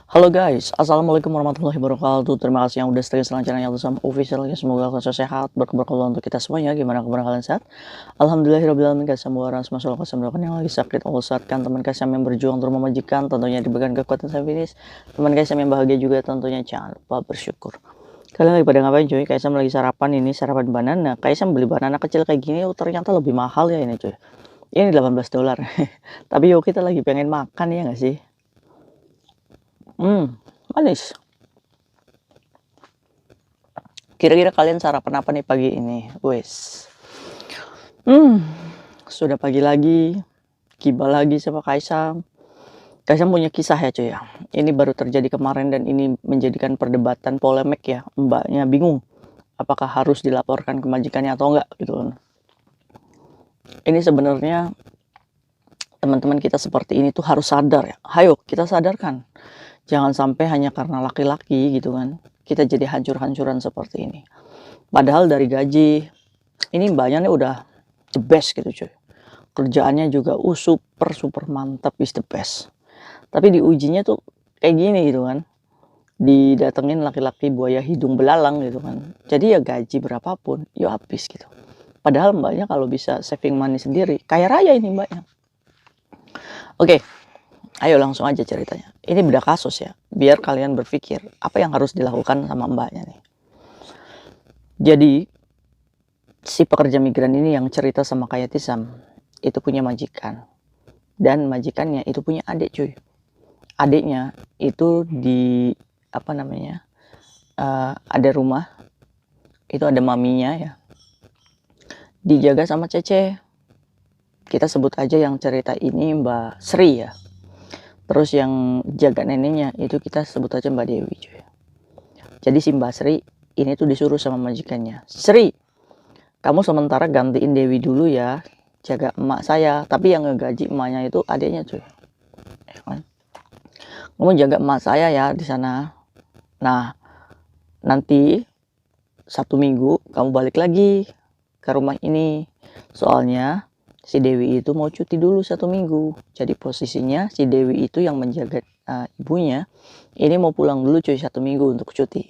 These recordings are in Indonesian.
Halo guys, assalamualaikum warahmatullahi wabarakatuh. Terima kasih yang udah stay selanjutnya yang sama official ya. Semoga kalian sehat, berkah untuk kita semuanya. Gimana kabar kalian sehat? Alhamdulillahirobbilalamin. Guys, semua orang semua selalu kesembuhan yang lagi sakit Allah sehatkan. Teman guys yang berjuang untuk memajikan, tentunya diberikan kekuatan sampai finish. Teman guys yang bahagia juga tentunya jangan lupa bersyukur. Kalian lagi pada ngapain cuy? Kaisam lagi sarapan ini, sarapan banana. Kaisam beli banana kecil kayak gini, oh, ternyata lebih mahal ya ini cuy. Ini $18. Tapi yuk kita lagi pengen makan ya nggak sih? Manis. Kira-kira kalian sarapan apa nih pagi ini? Wes. Sudah pagi lagi, kiba lagi sama Kaisang. Kaisang punya kisah ya cuy ya. Ini baru terjadi kemarin dan ini menjadikan perdebatan polemik ya. Mbaknya bingung apakah harus dilaporkan ke majikannya atau enggak gitu kan. Ini sebenarnya teman-teman kita seperti ini tuh harus sadar ya. Hayo kita sadarkan. Jangan sampai hanya karena laki-laki gitu kan, kita jadi hancur-hancuran seperti ini. Padahal dari gaji, ini mbaknya nih udah the best gitu cuy. Kerjaannya juga super mantap, is the best. Tapi diujinya tuh kayak gini gitu kan. Didatengin laki-laki buaya hidung belalang gitu kan. Jadi ya gaji berapapun, ya habis gitu. Padahal mbaknya kalau bisa saving money sendiri, kaya raya ini mbaknya. Oke. Ayo langsung aja ceritanya. Ini beda kasus ya, biar kalian berpikir apa yang harus dilakukan sama mbaknya nih. Jadi, si pekerja migran ini yang cerita sama kayak Tisam, itu punya majikan. Dan majikannya itu punya adik cuy. Adiknya itu di, apa namanya, ada rumah, itu ada maminya ya. Dijaga sama Cece. Kita sebut aja yang cerita ini Mbak Sri ya. Terus yang jaga neneknya itu kita sebut aja Mbak Dewi cuy. Jadi si Mbak Sri ini tuh disuruh sama majikannya. Sri, kamu sementara gantiin Dewi dulu ya. Jaga emak saya. Tapi yang ngegaji emaknya itu adiknya cuy. Kamu jaga emak saya ya di sana. Nah, nanti 1 minggu kamu balik lagi ke rumah ini. Soalnya si Dewi itu mau cuti dulu 1 minggu. Jadi posisinya si Dewi itu yang menjaga ibunya. Ini mau pulang dulu cuy 1 minggu untuk cuti.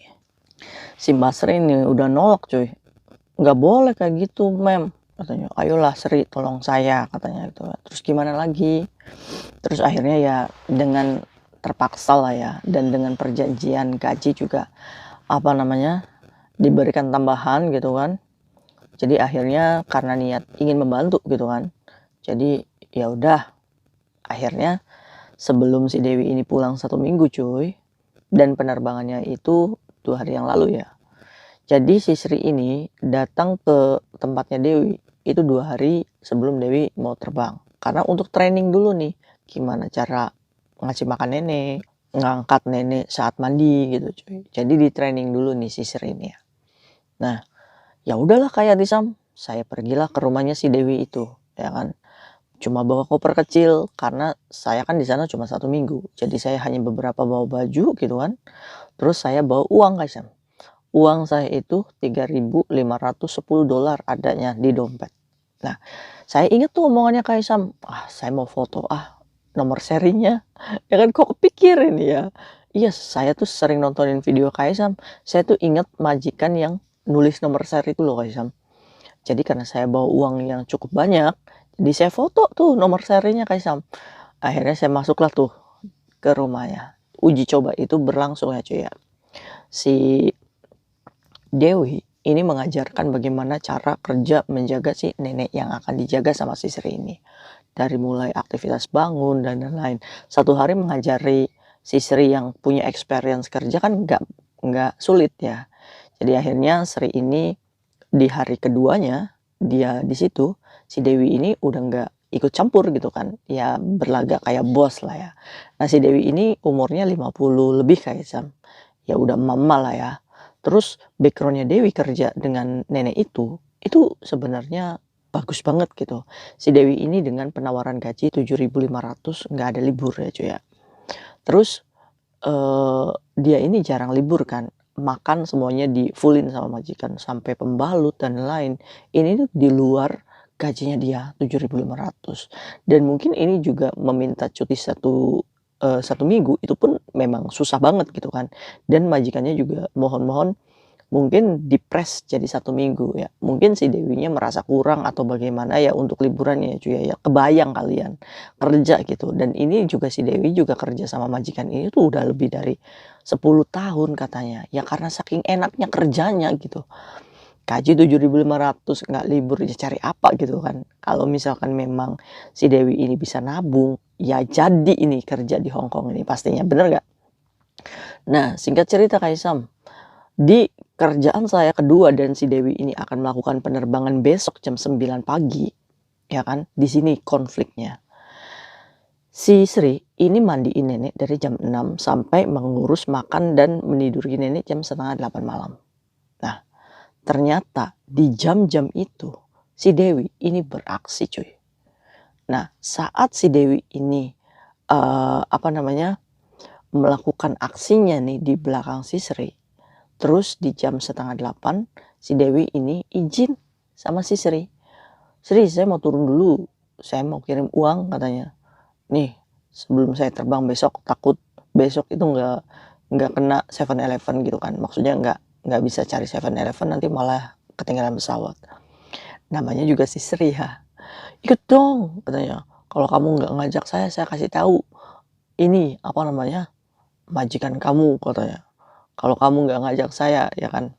Si Mbak Sri ini udah nolak cuy. Nggak boleh kayak gitu mem. Katanya, ayolah Sri tolong saya katanya gitu. Terus gimana lagi? Terus akhirnya ya dengan terpaksa lah ya. Dan dengan perjanjian gaji juga apa namanya diberikan tambahan gitu kan. Jadi akhirnya karena niat ingin membantu gitu kan. Jadi ya udah akhirnya sebelum si Dewi ini pulang 1 minggu cuy. Dan penerbangannya itu 2 hari yang lalu ya. Jadi si Sri ini datang ke tempatnya Dewi itu 2 hari sebelum Dewi mau terbang. Karena untuk training dulu nih gimana cara ngasih makan nenek, ngangkat nenek saat mandi gitu cuy. Jadi di training dulu nih si Sri ini ya. Nah, ya udahlah kayak Tisam, saya pergilah ke rumahnya si Dewi itu, ya kan. Cuma bawa koper kecil karena saya kan di sana cuma 1 minggu. Jadi saya hanya beberapa bawa baju gitu kan. Terus saya bawa uang guys. Uang saya itu $3.510 adanya di dompet. Nah, saya ingat tuh omongannya Kaisam, saya mau foto nomor serinya. Ya kan kok kepikir ini ya. Iya, saya tuh sering nontonin video Kaisam. Saya tuh ingat majikan yang nulis nomor seri itu loh Kaisam. Jadi karena saya bawa uang yang cukup banyak, jadi saya foto tuh nomor serinya Kaisam. Akhirnya saya masuklah tuh ke rumahnya. Uji coba itu berlangsung ya cuy ya. Si Dewi ini mengajarkan bagaimana cara kerja menjaga si nenek yang akan dijaga sama si Sri ini. Dari mulai aktivitas bangun dan lain-lain. Satu hari mengajari si Sri yang punya experience kerja kan nggak sulit ya. Jadi akhirnya Sri ini di hari keduanya dia di situ si Dewi ini udah nggak ikut campur gitu kan. Ya berlagak kayak bos lah ya. Nah si Dewi ini umurnya 50 lebih kayak Sam. Ya udah mama lah ya. Terus backgroundnya Dewi kerja dengan nenek itu sebenarnya bagus banget gitu. Si Dewi ini dengan penawaran gaji 7.500 nggak ada libur ya cuy ya. Terus dia ini jarang libur kan, makan semuanya di-full-in sama majikan sampai pembalut dan lain. Ini tuh di luar gajinya dia 7.500 dan mungkin ini juga meminta cuti 1 minggu itu pun memang susah banget gitu kan. Dan majikannya juga mohon-mohon mungkin dipres jadi 1 minggu ya. Mungkin si Dewinya merasa kurang atau bagaimana ya untuk liburan ya cuy ya. Kebayang kalian kerja gitu. Dan ini juga si Dewi juga kerja sama majikan ini tuh udah lebih dari 10 tahun katanya. Ya karena saking enaknya kerjanya gitu. Gaji 7.500 nggak libur ya cari apa gitu kan. Kalau misalkan memang si Dewi ini bisa nabung, ya jadi ini kerja di Hong Kong ini pastinya, bener nggak? Nah singkat cerita Kaisam, di kerjaan saya kedua dan si Dewi ini akan melakukan penerbangan besok jam 9 pagi, ya kan? Di sini konfliknya. Si Sri ini mandiin nenek dari jam 6 sampai mengurus makan dan meniduri nenek jam setengah 8 malam. Nah, ternyata di jam-jam itu si Dewi ini beraksi cuy. Nah, saat si Dewi ini melakukan aksinya nih di belakang si Sri. Terus di jam setengah 8 si Dewi ini izin sama si Sri. Sri, saya mau turun dulu. Saya mau kirim uang katanya. Nih, sebelum saya terbang besok takut besok itu nggak kena 7-Eleven gitu kan. Maksudnya nggak bisa cari 7-Eleven nanti malah ketinggalan pesawat. Namanya juga si Sri ya. Ikut dong katanya. Kalau kamu nggak ngajak saya kasih tahu. Ini apa namanya? Majikan kamu katanya. Kalau kamu nggak ngajak saya ya kan.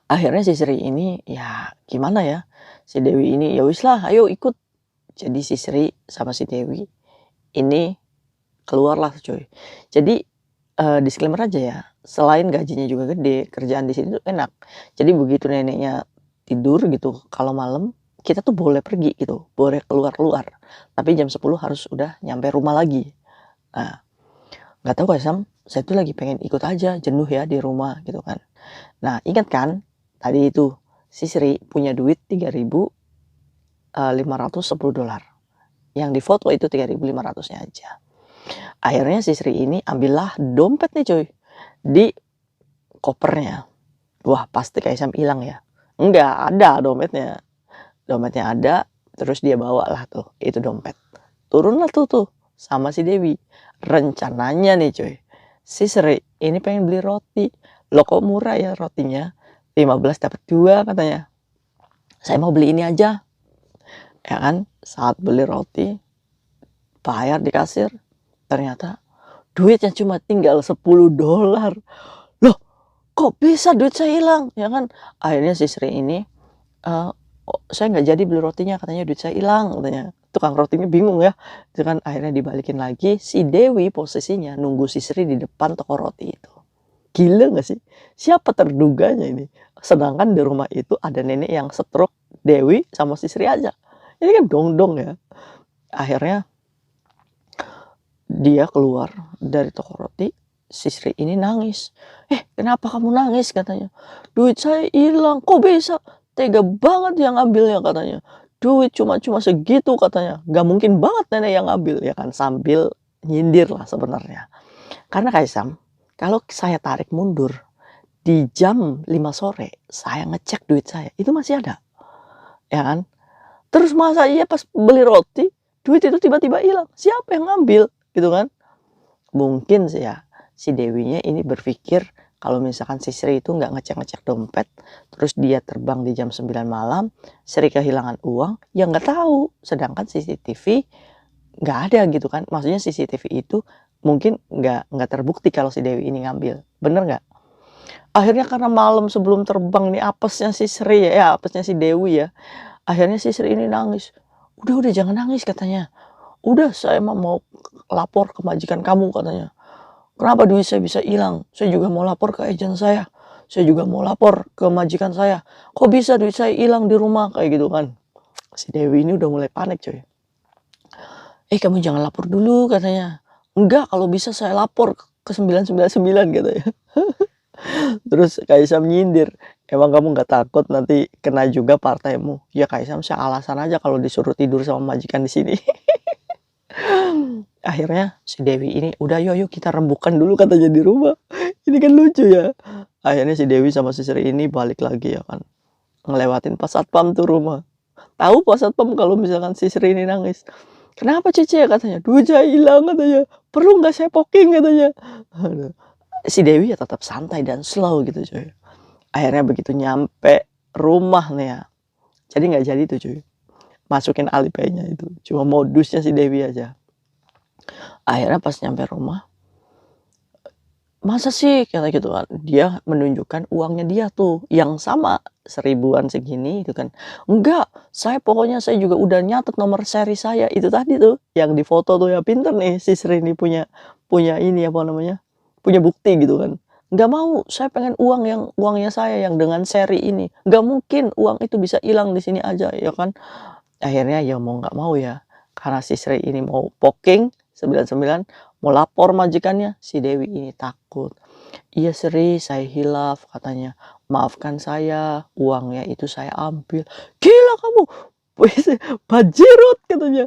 Akhirnya si Sri ini ya gimana ya. Si Dewi ini ya wis lah ayo ikut. Jadi si Sri sama si Dewi ini keluarlah cuy. Jadi disclaimer aja ya. Selain gajinya juga gede, kerjaan di sini tuh enak. Jadi begitu neneknya tidur gitu kalau malam kita tuh boleh pergi gitu, boleh keluar-keluar. Tapi jam 10 harus udah nyampe rumah lagi. Nah, nggak tahu Sam, saya tuh lagi pengen ikut aja, jenuh ya di rumah gitu kan. Nah, ingat kan tadi itu si Sri punya duit 3.510 dolar. Yang di foto itu 3.500-nya aja. Akhirnya si Sri ini ambillah dompet nih cuy di kopernya. Wah pasti Kaisam hilang ya. Enggak ada dompetnya. Dompetnya ada terus dia bawa lah tuh itu dompet. Turunlah tuh sama si Dewi. Rencananya nih cuy. Si Sri ini pengen beli roti. Loh kok murah ya rotinya? 15 dapat 2 katanya. Saya mau beli ini aja. Ya kan? Saat beli roti bayar di kasir. Ternyata duitnya cuma tinggal 10 dolar. Loh kok bisa duit saya hilang? Ya kan? Akhirnya si Sri ini, saya nggak jadi beli rotinya katanya duit saya hilang katanya. Tukang rotinya bingung ya. Itu kan akhirnya dibalikin lagi. Si Dewi posisinya nunggu si Sri di depan toko roti itu. Gila nggak sih? Siapa terduganya ini? Sedangkan di rumah itu ada nenek yang stroke Dewi sama si Sri aja. Ini kan dong-dong ya. Akhirnya dia keluar dari toko roti, si Sri ini nangis. Kenapa kamu nangis katanya? Duit saya hilang, kok bisa? Tega banget yang ngambilnya katanya. Duit cuma segitu katanya. Gak mungkin banget nenek yang ngambil ya kan. Sambil nyindir lah sebenarnya. Karena Kaisam, kalau saya tarik mundur di jam 5 sore, saya ngecek duit saya, itu masih ada. Ya kan? Terus masa iya pas beli roti, duit itu tiba-tiba hilang. Siapa yang ngambil? Gitu kan. Mungkin sih ya si Dewinya ini berpikir kalau misalkan si Sri itu nggak ngecek-ngecek dompet terus dia terbang di jam 9 malam Sri kehilangan uang ya nggak tahu, sedangkan CCTV nggak ada gitu kan. Maksudnya CCTV itu mungkin nggak terbukti kalau si Dewi ini ngambil, bener nggak? Akhirnya karena malam sebelum terbang nih apesnya si Sri ya apesnya si Dewi ya, akhirnya si Sri ini nangis. Udah jangan nangis katanya. Udah saya mau lapor ke majikan kamu katanya. Kenapa duit saya bisa hilang? Saya juga mau lapor ke agen saya. Saya juga mau lapor ke majikan saya. Kok bisa duit saya hilang di rumah? Kayak gitu kan. Si Dewi ini udah mulai panik coy. Kamu jangan lapor dulu katanya. Enggak, kalau bisa saya lapor ke 999 katanya. Terus Kaisam nyindir. Emang kamu nggak takut nanti kena juga partaimu? Ya Kaisam saya alasan aja kalau disuruh tidur sama majikan di sini. Akhirnya si Dewi ini udah yuk kita rembukan dulu katanya di rumah. Ini kan lucu ya. Akhirnya si Dewi sama si Sri ini balik lagi ya kan. Ngelewatin pos satpam tuh rumah. Tahu pos satpam kalau misalkan si Sri ini nangis. "Kenapa Cece?" katanya, "Duit saya hilang," katanya, "perlu nggak saya poking?" katanya. Aduh, si Dewi ya tetap santai dan slow gitu cuy. Akhirnya begitu nyampe rumah nih ya, jadi nggak jadi tuh cuy, masukin Alipay-nya itu, cuma modusnya si Dewi aja. Akhirnya pas nyampe rumah, "Masa sih?" Kata gitu kan. Dia menunjukkan uangnya dia tuh, yang sama, 1.000-an segini itu kan. "Enggak, pokoknya saya juga udah nyatet nomor seri saya." Itu tadi tuh, yang difoto tuh ya, pinter nih si Sri ini punya punya ini, apa namanya, punya bukti gitu kan. "Nggak mau, saya pengen uang yang uangnya saya yang dengan seri ini. Nggak mungkin uang itu bisa hilang di sini aja," ya kan. Akhirnya ya mau nggak mau ya, karena si Sri ini mau poking 99, mau lapor majikannya, si Dewi ini takut. "Iya Sri, saya hilaf," katanya. "Maafkan saya, uangnya itu saya ambil." "Gila kamu, bajirut," katanya.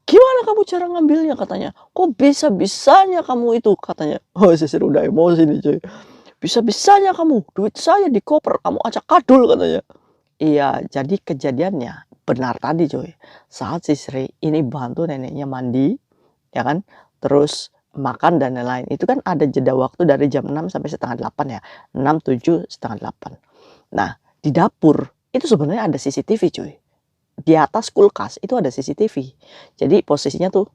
"Gimana kamu cara ngambilnya?" katanya. "Kok bisa-bisanya kamu itu?" katanya. Oh si Sri udah emosi nih cuy. "Bisa-bisanya kamu, duit saya dikoper, kamu acak adul," katanya. Iya, jadi kejadiannya benar tadi cuy. Saat si Sri ini bantu neneknya mandi, ya kan, terus makan dan lain-lain. Itu kan ada jeda waktu dari jam 6 sampai setengah 8 ya, 6, 7, setengah 8. Nah, di dapur itu sebenarnya ada CCTV cuy. Di atas kulkas itu ada CCTV. Jadi posisinya tuh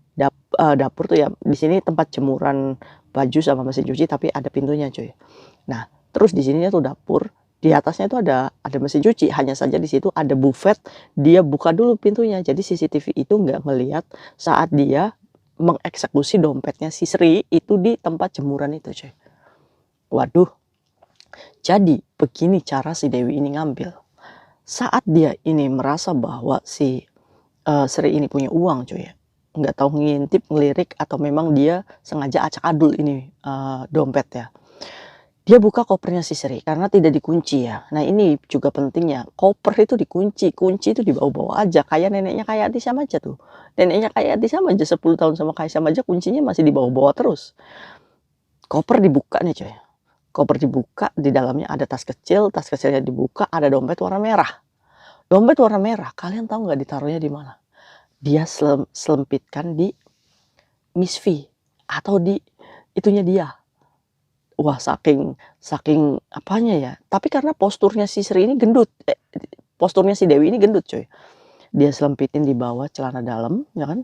dapur tuh ya, di sini tempat jemuran baju sama mesin cuci tapi ada pintunya cuy. Nah, terus di sininya tuh dapur, di atasnya itu ada mesin cuci, hanya saja di situ ada buffet, dia buka dulu pintunya. Jadi CCTV itu nggak ngelihat saat dia mengeksekusi dompetnya si Sri itu di tempat jemuran itu cuy. Waduh, jadi begini cara si Dewi ini ngambil. Saat dia ini merasa bahwa si Sri ini punya uang cuy ya, nggak tahu ngintip, ngelirik, atau memang dia sengaja acak adul ini dompet ya. Dia buka kopernya si Sri karena tidak dikunci ya. Nah ini juga pentingnya, koper itu dikunci, kunci itu dibawa-bawa aja, kayak neneknya Kak Yati sama aja tuh. Neneknya Kak Yati sama aja 10 tahun sama Kak Isam aja kuncinya masih dibawa-bawa terus. Koper dibuka nih coy, koper dibuka, di dalamnya ada tas kecil, tas kecilnya dibuka, ada dompet warna merah. Dompet warna merah, kalian tahu nggak ditaruhnya di mana? Dia selempitkan di Miss V atau di itunya dia. Wah saking saking apanya ya, tapi karena posturnya si Sri ini gendut, posturnya si Dewi ini gendut coy. Dia selempitin di bawah celana dalam ya kan,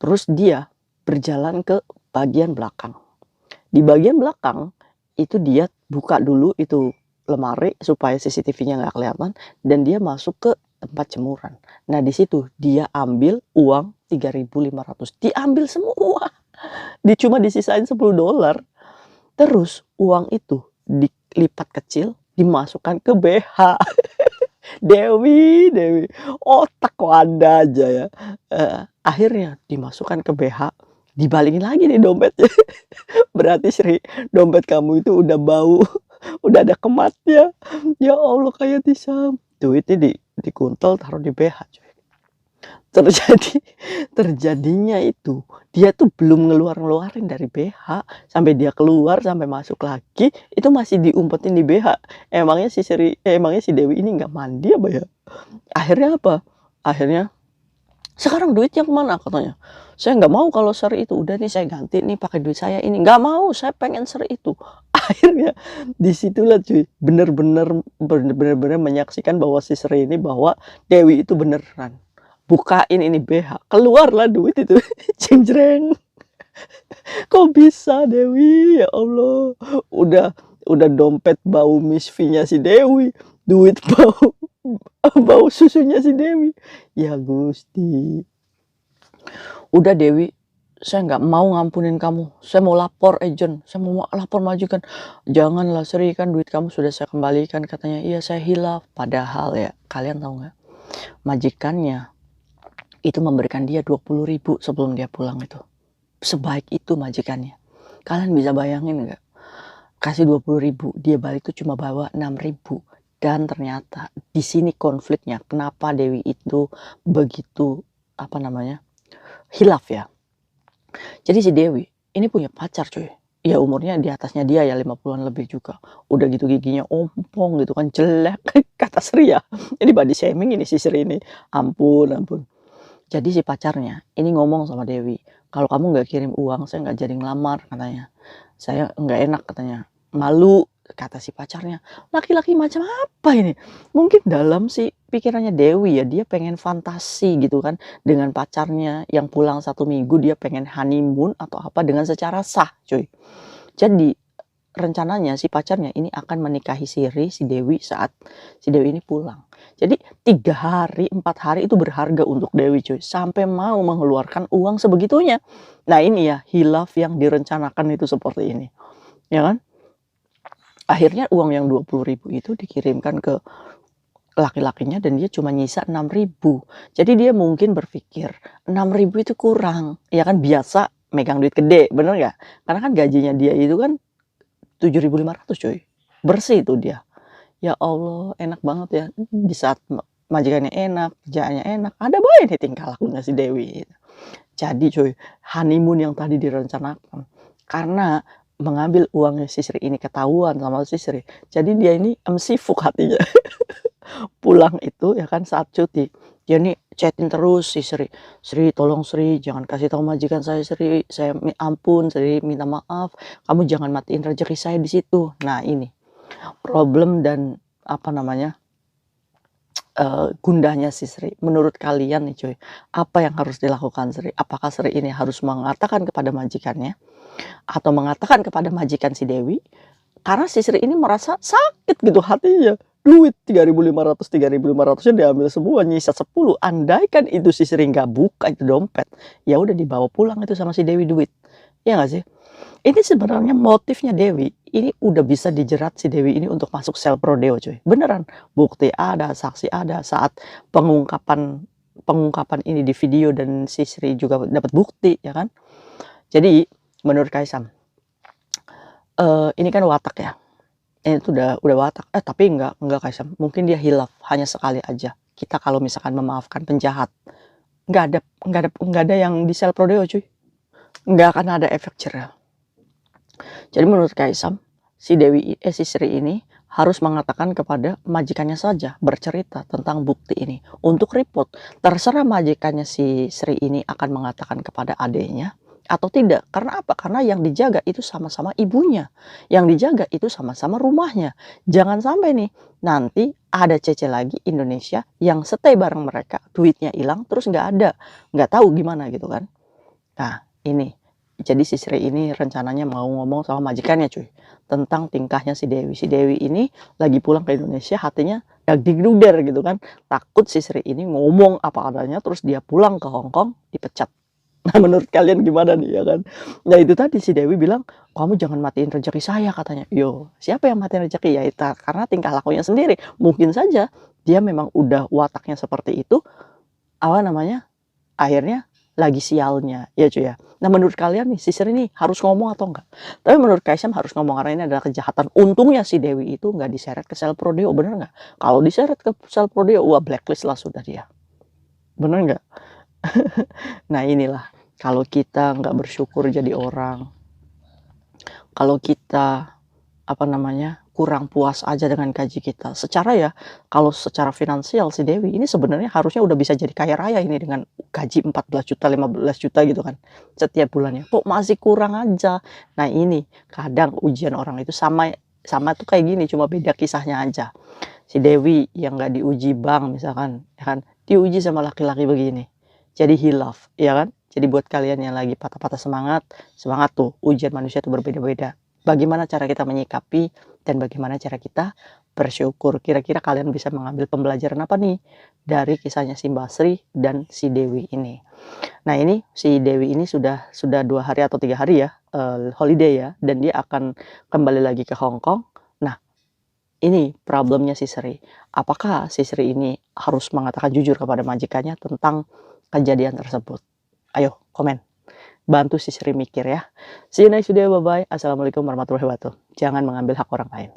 terus dia berjalan ke bagian belakang. Di bagian belakang, itu dia buka dulu itu lemari supaya CCTV-nya nggak kelihatan dan dia masuk ke tempat jemuran. Nah di situ dia ambil uang 3.500, diambil semua, cuma disisain $10. Terus uang itu dilipat kecil, dimasukkan ke BH. Dewi, otak kok ada aja ya. Akhirnya dimasukkan ke BH, dibalikin lagi nih dompetnya. Berarti Sri, dompet kamu itu udah bau, udah ada kematnya. Ya Allah kayak disam. Duitnya dikuntel taruh di BH cuy. Terjadi terjadinya itu, dia tuh belum ngeluarin dari BH, sampai dia keluar, sampai masuk lagi, itu masih diumpetin di BH. Emangnya si Dewi ini nggak mandi apa ya? Akhirnya apa? Akhirnya, "Sekarang duitnya kemana?" katanya. "Saya nggak mau kalau ser itu, udah nih saya ganti nih pakai duit saya ini." "Nggak mau, saya pengen ser itu." Akhirnya disitulah cuy, bener-bener menyaksikan bahwa si Sri ini bahwa Dewi itu beneran bukain ini BH, keluarlah duit itu. Jeng-jreng. Kok bisa Dewi, ya Allah. Udah dompet bau misfinya si Dewi, duit bau bau susunya si Dewi. Ya Gusti. "Udah Dewi, saya nggak mau ngampunin kamu. Saya mau lapor agent, saya mau lapor majikan." "Janganlah Sri, kan duit kamu sudah saya kembalikan," katanya. "Iya saya hilaf." Padahal ya, kalian tahu nggak? Majikannya itu memberikan dia 20.000 sebelum dia pulang itu. Sebaik itu majikannya. Kalian bisa bayangin nggak? Kasih 20.000, dia balik tuh cuma bawa 6.000. Dan ternyata di sini konfliknya, kenapa Dewi itu begitu, apa namanya, hilaf ya. Jadi si Dewi ini punya pacar cuy. Ya umurnya di atasnya dia ya 50-an lebih juga. Udah gitu giginya ompong gitu kan, jelek. Kata Sri ya. Ini body shaming ini si Sri ini. Ampun, ampun. Jadi si pacarnya ini ngomong sama Dewi, "Kalau kamu nggak kirim uang, saya nggak jadi ngelamar," katanya. "Saya nggak enak," katanya. "Malu," kata si pacarnya. Laki-laki macam apa ini? Mungkin dalam si pikirannya Dewi ya, dia pengen fantasi gitu kan dengan pacarnya yang pulang 1 minggu, dia pengen honeymoon atau apa dengan secara sah, cuy. Jadi rencananya si pacarnya ini akan menikahi si Dewi saat si Dewi ini pulang. Jadi 3 hari, 4 hari itu berharga untuk Dewi, cuy, sampai mau mengeluarkan uang sebegitunya. Nah ini ya, hilaf yang direncanakan itu seperti ini, ya kan. Akhirnya uang yang 20.000 itu dikirimkan ke laki-lakinya dan dia cuma nyisa 6.000. Jadi dia mungkin berpikir 6.000 itu kurang, ya kan biasa megang duit gede, bener nggak? Karena kan gajinya dia itu kan 7.500, cuy, bersih itu dia. Ya Allah, enak banget ya, di saat majikannya enak, kerjaannya enak, ada bae nih tingkah lakunya si Dewi. Jadi cuy, honeymoon yang tadi direncanakan, karena mengambil uangnya si Sri ini ketahuan sama si Sri, jadi dia ini sibuk hatinya. Pulang itu ya kan saat cuti, dia nih chat-in terus si Sri, "Sri, tolong Sri, jangan kasih tahu majikan saya Sri, saya ampun Sri, minta maaf, kamu jangan matiin rezeki saya di situ." Nah ini, problem dan apa namanya, gundahnya si Sri. Menurut kalian nih cuy, apa yang harus dilakukan Sri? Apakah Sri ini harus mengatakan kepada majikannya, atau mengatakan kepada majikan si Dewi? Karena si Sri ini merasa sakit gitu hatinya. Duit 3.500-3.500-nya diambil semua, nyisa 10. Andaikan itu si Sri nggak buka itu dompet, ya udah dibawa pulang itu sama si Dewi duit. Ya nggak sih? Ini sebenarnya motifnya Dewi, ini udah bisa dijerat si Dewi ini untuk masuk sel prodeo, cuy. Beneran, bukti ada, saksi ada, saat pengungkapan pengungkapan ini di video dan si Sri juga dapat bukti, ya kan. Jadi menurut Kaisang, ini kan watak ya, ini tuh udah watak, tapi enggak Kaisang, mungkin dia hilaf, hanya sekali aja. Kita kalau misalkan memaafkan penjahat, nggak ada yang di sel prodeo, cuy. Nggak akan ada efek jerah. Jadi menurut Kaisang, si Sri ini harus mengatakan kepada majikannya saja, bercerita tentang bukti ini. Untuk report, terserah majikannya si Sri ini akan mengatakan kepada adiknya atau tidak. Karena apa? Karena yang dijaga itu sama-sama ibunya. Yang dijaga itu sama-sama rumahnya. Jangan sampai nih, nanti ada Cece lagi Indonesia yang stay bareng mereka, duitnya hilang, terus nggak ada. Nggak tahu gimana gitu kan. Nah, ini. Jadi si Sri ini rencananya mau ngomong sama majikannya cuy, tentang tingkahnya si Dewi. Si Dewi ini lagi pulang ke Indonesia, hatinya dagdingduder gitu kan. Takut si Sri ini ngomong apa adanya, terus dia pulang ke Hong Kong, dipecat. Nah menurut kalian gimana nih ya kan? Nah itu tadi si Dewi bilang, "Kamu jangan matiin rezeki saya," katanya. Yo, siapa yang matiin rezeki? Ya itu karena tingkah lakunya sendiri. Mungkin saja dia memang udah wataknya seperti itu, apa namanya, akhirnya lagi sialnya, ya cuy ya. Nah menurut kalian nih, si Sri ini harus ngomong atau enggak? Tapi menurut Kaisang harus ngomong karena ini adalah kejahatan. Untungnya si Dewi itu nggak diseret ke sel prodeo, bener nggak? Kalau diseret ke sel prodeo, wah blacklist lah sudah dia. Bener nggak? Nah inilah, kalau kita nggak bersyukur jadi orang, kalau kita apa namanya, kurang puas aja dengan gaji kita. Secara ya, kalau secara finansial si Dewi ini sebenarnya harusnya udah bisa jadi kaya raya ini dengan gaji 14 juta, 15 juta gitu kan setiap bulannya. Kok masih kurang aja? Nah ini kadang ujian orang itu sama sama tuh kayak gini, cuma beda kisahnya aja. Si Dewi yang nggak diuji bank misalkan, ya kan, diuji sama laki-laki begini. Jadi hilaf, ya kan? Jadi buat kalian yang lagi patah-patah semangat, semangat tuh, ujian manusia itu berbeda-beda. Bagaimana cara kita menyikapi dan bagaimana cara kita bersyukur. Kira-kira kalian bisa mengambil pembelajaran apa nih dari kisahnya si Mbak Sri dan si Dewi ini. Nah ini si Dewi ini sudah 2 hari atau 3 hari ya holiday ya, dan dia akan kembali lagi ke Hong Kong. Nah ini problemnya si Sri. Apakah si Sri ini harus mengatakan jujur kepada majikannya tentang kejadian tersebut? Ayo komen. Bantu si Sri mikir ya. See you next video, bye-bye. Assalamualaikum warahmatullahi wabarakatuh. Jangan mengambil hak orang lain.